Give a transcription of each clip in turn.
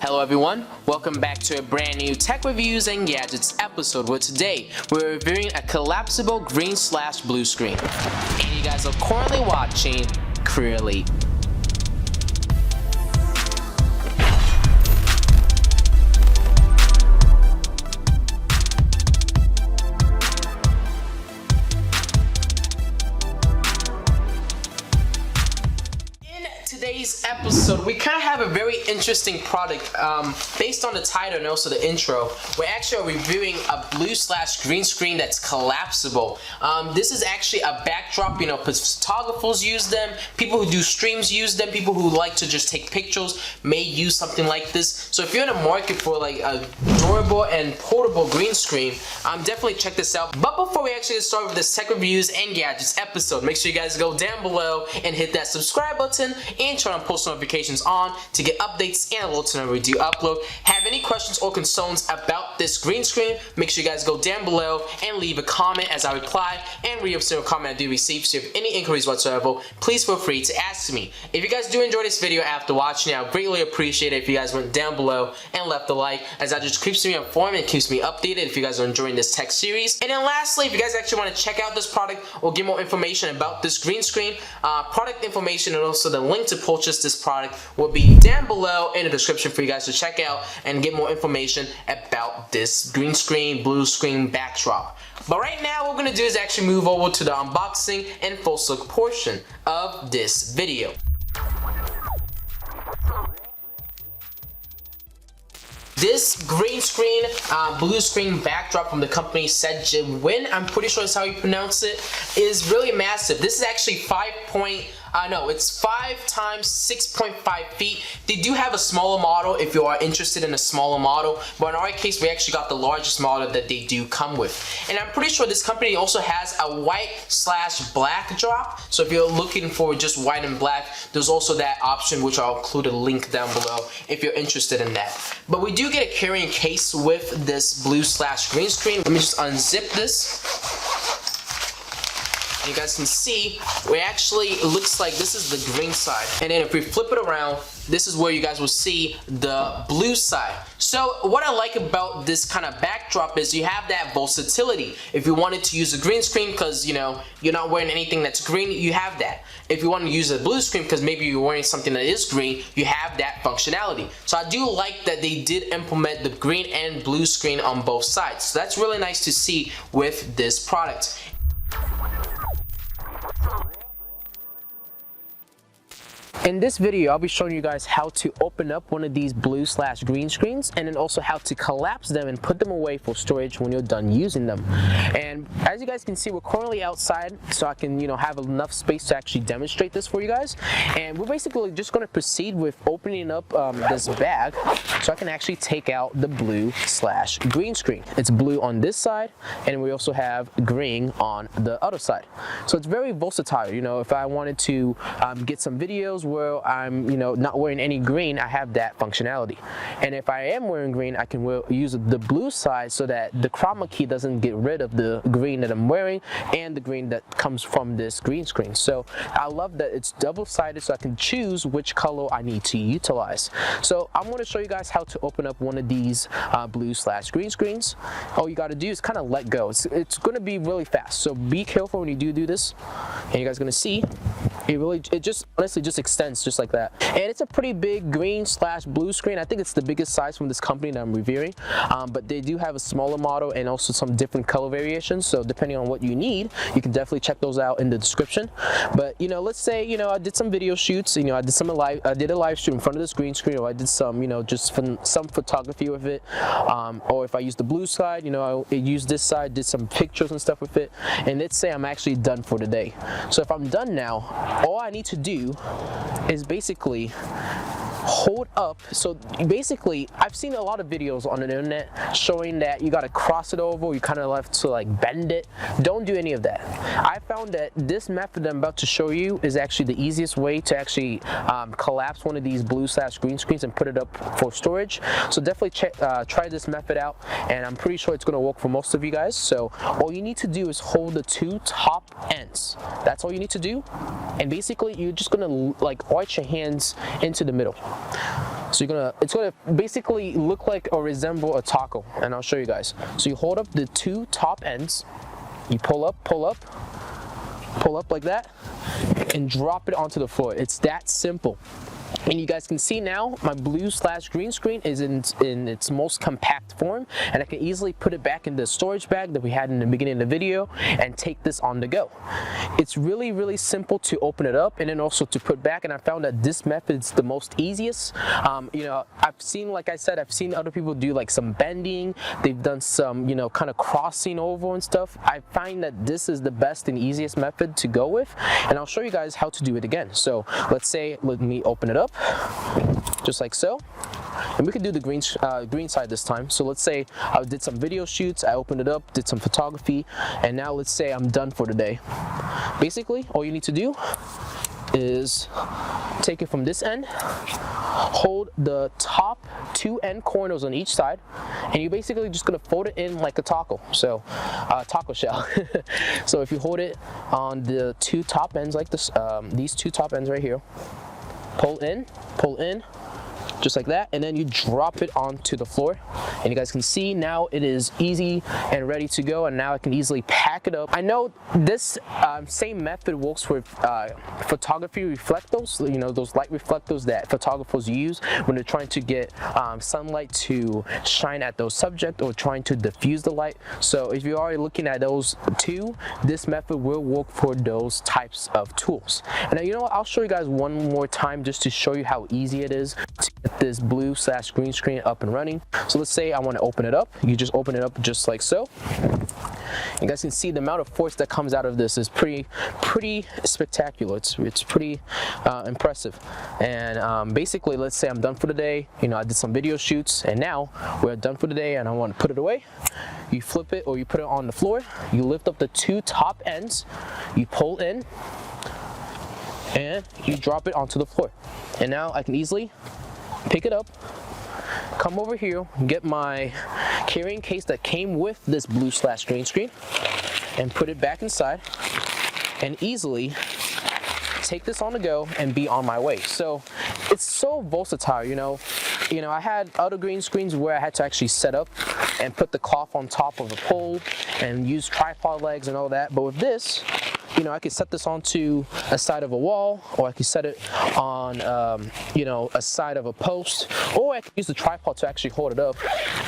Hello everyone, welcome back to a brand new tech reviews and gadgets episode where today we're reviewing a collapsible green/blue screen. And you guys are currently watching CrewElite. Today's episode, we kind of have a very interesting product based on the title and also the intro. We're actually reviewing a blue/green screen that's collapsible. This is actually a backdrop, photographers use them, people who do streams use them, people who like to just take pictures may use something like this. So if you're in the market for like a durable and portable green screen, definitely check this out. But before we actually get started with this tech reviews and gadgets episode, make sure you guys go down below and hit that subscribe button and turn on post notifications on to get updates and alerts whenever we do upload. Have any questions or concerns about this green screen, make sure you guys go down below and leave a comment as I reply and read every single comment I do receive. So if you have any inquiries whatsoever, please feel free to ask me. If you guys do enjoy this video after watching it, I greatly appreciate it if you guys went down below and left a like, as that just keeps me informed and keeps me updated if you guys are enjoying this tech series. And then lastly, if you guys actually want to check out this product or get more information about this green screen, product information and also the link to purchase this product will be down below in the description for you guys to check out and get more information about this green screen, blue screen backdrop. But right now what we're going to do is actually move over to the unboxing and first look portion of this video. This green screen, blue screen backdrop from the company Sedgewin, I'm pretty sure that's how you pronounce it, is really massive. This is actually 5 times 6.5 feet. They do have a smaller model if you are interested in a smaller model, but in our case, we actually got the largest model that they do come with. And I'm pretty sure this company also has a white/black drop. So if you're looking for just white and black, there's also that option, which I'll include a link down below if you're interested in that. But we do get a carrying case with this blue/green screen. Let me just unzip this. You guys can see, it looks like this is the green side. And then if we flip it around, this is where you guys will see the blue side. So what I like about this kind of backdrop is you have that versatility. If you wanted to use a green screen because you're not wearing anything that's green, you have that. If you want to use a blue screen because maybe you're wearing something that is green, you have that functionality. So I do like that they did implement the green and blue screen on both sides. So that's really nice to see with this product. In this video, I'll be showing you guys how to open up one of these blue/green screens and then also how to collapse them and put them away for storage when you're done using them. And as you guys can see, we're currently outside, so I can have enough space to actually demonstrate this for you guys. And we're basically just going to proceed with opening up this bag so I can actually take out the blue/green screen. It's blue on this side, and we also have green on the other side. So it's very versatile. If I wanted to get some videos where I'm not wearing any green, I have that functionality. And if I am wearing green, I can use the blue side so that the Chromakey doesn't get rid of the green that I'm wearing and the green that comes from this green screen. So I love that it's double-sided, so I can choose which color I need to utilize. So I'm going to show you guys how to open up one of these blue/green screens. All you got to do is kind of let go. It's going to be really fast, so be careful when you do this. And you guys are going to see it just honestly just extends just like that. And it's a pretty big green/blue screen. I think it's the biggest size from this company that I'm reviewing, but they do have a smaller model and also some different color variations. So depending on what you need, you can definitely check those out in the description. But let's say I did some video shoots. I did a live stream in front of this green screen, or I did some just some photography with it, or if I used the blue side, I used this side, did some pictures and stuff with it. And let's say I'm actually done for the day. So if I'm done now, all I need to do is basically hold up. So basically, I've seen a lot of videos on the internet showing that you got to cross it over, you kind of have to like bend it. Don't do any of that. I found that this method I'm about to show you is actually the easiest way to actually collapse one of these blue/green screens and put it up for storage. So definitely try this method out, and I'm pretty sure it's going to work for most of you guys. So all you need to do is hold the two top ends. That's all you need to do. And basically, you're just going to like arch your hands into the middle. So it's gonna basically look like or resemble a taco, and I'll show you guys. So you hold up the two top ends, you pull up like that, and drop it onto the floor. It's that simple. And you guys can see now my blue/green screen is in its most compact form, and I can easily put it back in the storage bag that we had in the beginning of the video and take this on the go. It's really simple to open it up and then also to put back, and I found that this method is the most easiest. You know, I've seen, like I said, I've seen other people do like some bending, they've done some, you know, kind of crossing over and stuff. I find that this is the best and easiest method to go with, and I'll show you guys how to do it again. So let's say, let me open it up just like so, and we could do the green side this time. So let's say I did some video shoots, I opened it up, did some photography, and now let's say I'm done for the day. Basically all you need to do is take it from this end, hold the top two end corners on each side, and you're basically just gonna fold it in like a taco, so taco shell. So if you hold it on the two top ends like this, these two top ends right here, pull in, just like that, and then you drop it onto the floor, and you guys can see now it is easy and ready to go, and now I can easily pack it up. I know this same method works with photography reflectors, you know, those light reflectors that photographers use when they're trying to get sunlight to shine at those subjects or trying to diffuse the light. So if you're already looking at those two, this method will work for those types of tools. And you know what, I'll show you guys one more time just to show you how easy it is to get this blue/green screen up and running. So let's say I want to open it up. You just open it up just like so. You guys can see the amount of force that comes out of this is pretty spectacular. It's pretty impressive. And basically, let's say I'm done for the day. You know, I did some video shoots, and now we're done for the day, and I want to put it away. You flip it or you put it on the floor. You lift up the two top ends. You pull in, and you drop it onto the floor. And now I can easily pick it up, come over here, get my carrying case that came with this blue/green screen, and put it back inside, and easily take this on the go and be on my way. So it's so versatile, you know. I had other green screens where I had to actually set up and put the cloth on top of a pole and use tripod legs and all that, but with this, you know, I could set this onto a side of a wall, or I could set it on, you know, a side of a post, or I could use the tripod to actually hold it up,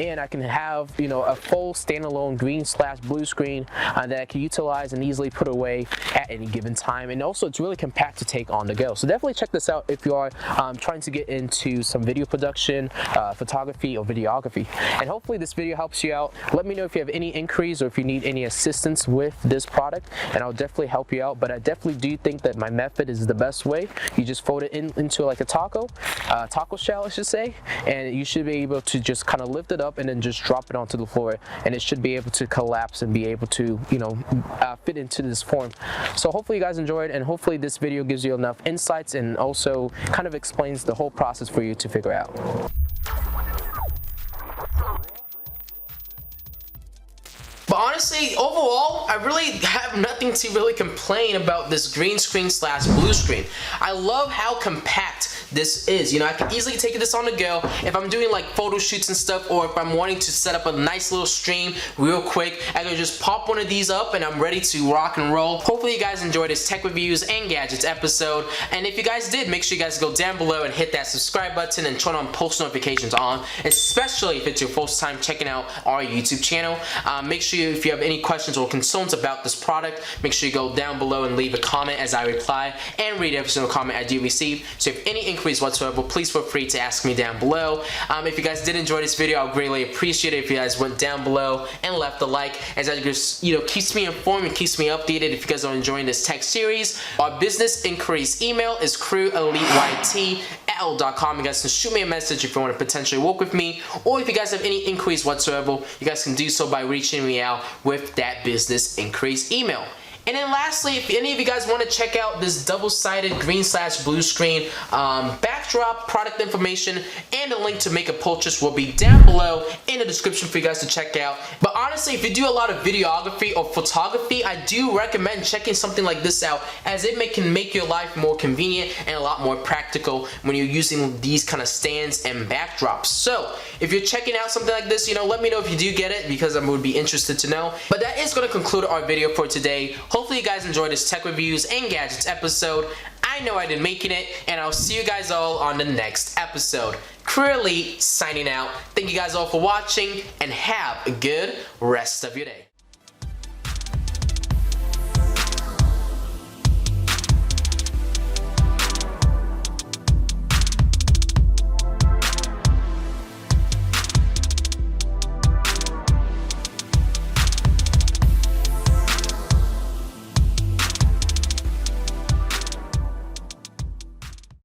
and I can have, you know, a full standalone green/blue screen that I can utilize and easily put away at any given time. And also, it's really compact to take on the go. So definitely check this out if you are trying to get into some video production, photography, or videography. And hopefully this video helps you out. Let me know if you have any inquiries or if you need any assistance with this product, and I'll definitely help you out. But I definitely do think that my method is the best way. You just fold it into like a taco shell, I should say, and you should be able to just kind of lift it up and then just drop it onto the floor, and it should be able to collapse and be able to, you know, fit into this form. So hopefully you guys enjoyed, and hopefully this video gives you enough insights and also kind of explains the whole process for you to figure out. But honestly, overall, I really have nothing to really complain about this green screen/blue screen. I love how compact this is. You know, I can easily take this on the go if I'm doing like photo shoots and stuff, or if I'm wanting to set up a nice little stream real quick. I can just pop one of these up and I'm ready to rock and roll. Hopefully you guys enjoyed this tech reviews and gadgets episode, and if you guys did, make sure you guys go down below and hit that subscribe button and turn on post notifications on, especially if it's your first time checking out our YouTube channel. Make sure if you have any questions or concerns about this product, make sure you go down below and leave a comment as I reply and read every single comment I do receive. So if any inquiries whatsoever, please feel free to ask me down below. If you guys did enjoy this video, I'll greatly appreciate it if you guys went down below and left a like, as that just, you know, keeps me informed and keeps me updated if you guys are enjoying this tech series. Our business inquiries email is CrewElite@outlook.com. You guys can shoot me a message if you want to potentially work with me, or if you guys have any inquiries whatsoever, you guys can do so by reaching me out with that business inquiries email. And then lastly, if any of you guys want to check out this double-sided green/blue screen backdrop, product information, and a link to make a purchase will be down below in the description for you guys to check out. But honestly, if you do a lot of videography or photography, I do recommend checking something like this out, as it can make your life more convenient and a lot more practical when you're using these kind of stands and backdrops. So if you're checking out something like this, let me know if you do get it, because I would be interested to know. But that is going to conclude our video for today. Hopefully you guys enjoyed this tech reviews and gadgets episode. I know I did making it, and I'll see you guys all on the next episode. CrewElite signing out. Thank you guys all for watching, and have a good rest of your day.